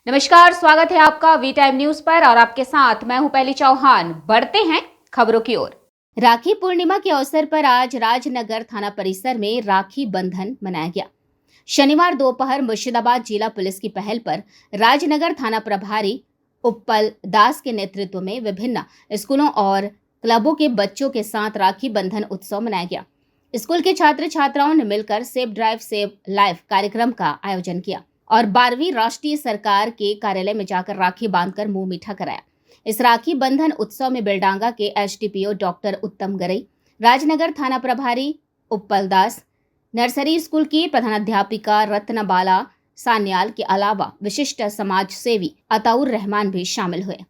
नमस्कार, स्वागत है आपका वी टाइम न्यूज पर और आपके साथ मैं हूं पहली चौहान। बढ़ते हैं खबरों की ओर। राखी पूर्णिमा के अवसर पर आज राजनगर थाना परिसर में राखी बंधन मनाया गया। शनिवार दोपहर मुर्शिदाबाद जिला पुलिस की पहल पर राजनगर थाना प्रभारी उत्पल दास के नेतृत्व में विभिन्न स्कूलों और क्लबों के बच्चों के साथ राखी बंधन उत्सव मनाया गया। स्कूल के छात्र छात्राओं ने मिलकर सेव ड्राइव सेव लाइफ कार्यक्रम का आयोजन किया और 12वीं राष्ट्रीय सरकार के कार्यालय में जाकर राखी बांधकर मुंह मीठा कराया। इस राखी बंधन उत्सव में बेलडांगा के एसडीपीओ डॉक्टर उत्तम गरई, राजनगर थाना प्रभारी उत्पल दास, नर्सरी स्कूल की प्रधानाध्यापिका रत्नबाला सान्याल के अलावा विशिष्ट समाज सेवी अताउर रहमान भी शामिल हुए।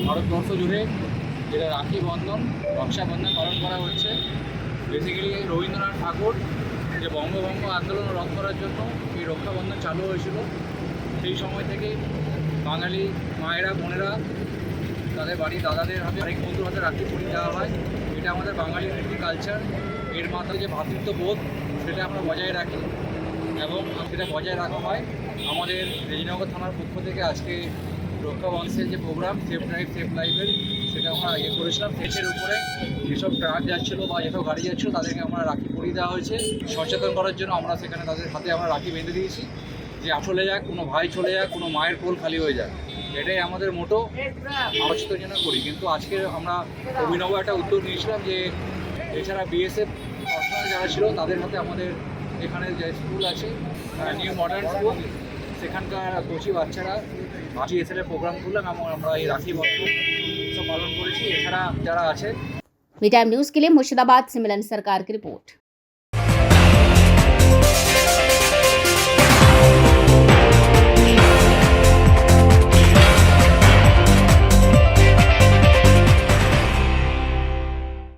ভারতবর্ষ জুড়ে যেটা রাখি বন্ধন রক্ষাবন্ধন পালন করা হচ্ছে। বেসিক্যালি রবীন্দ্রনাথ ঠাকুর যে বঙ্গভঙ্গ আন্দোলন রদ করার জন্য এই রক্ষাবন্ধন চালু হয়েছিল, সেই সময় থেকে বাঙালি মায়েরা বোনেরা তাদের বাড়ির দাদাদের হাতে আরেক বন্ধুর হাতে রাখি পরিয়ে দেওয়া হয়। এটা আমাদের বাঙালির একটি কালচার। এর মাথায় যে ভ্রাতৃত্ববোধ সেটা আমরা বজায় রাখি এবং সেটা বজায় রাখা হয়। আমাদের রেজিনগর থানার পক্ষ থেকে আজকে রক্ষাবন্ধনের যে প্রোগ্রাম সেফ ড্রাইভ সেফ লাইফের সেটা আমরা করেছিলাম। দেশের উপরে যেসব ট্রাক যাচ্ছিলো বা যেসব গাড়ি যাচ্ছিলো তাদেরকে আমরা রাখি পরিয়ে দেওয়া হয়েছে। সচেতন করার জন্য আমরা সেখানে তাদের হাতে আমরা রাখি বেঁধে দিয়েছি যে চলে যাক, কোনো ভাই চলে যাক, কোনো মায়ের কোল খালি হয়ে যাক, এটাই আমাদের মোটো। সচেতন জন্য করি। কিন্তু আজকে আমরা অভিনব একটা উদ্যোগ নিয়েছিলাম যে এছাড়া বিএসএফ পার্সোনাল যারা ছিল তাদের হাতে আমাদের এখানে যে স্কুল আছে নিউ মডার্ন স্কুল, সেখানকার কোচি বাচ্চারা জিএসএল এর প্রোগ্রাম করলাম এবং আমরা এই রাখি বন্ধন পালন করেছি। এছাড়া যারা আছে। वी टाइम न्यूज के लिए मुर्शिदाबाद से मिलन सरकार की रिपोर्ट।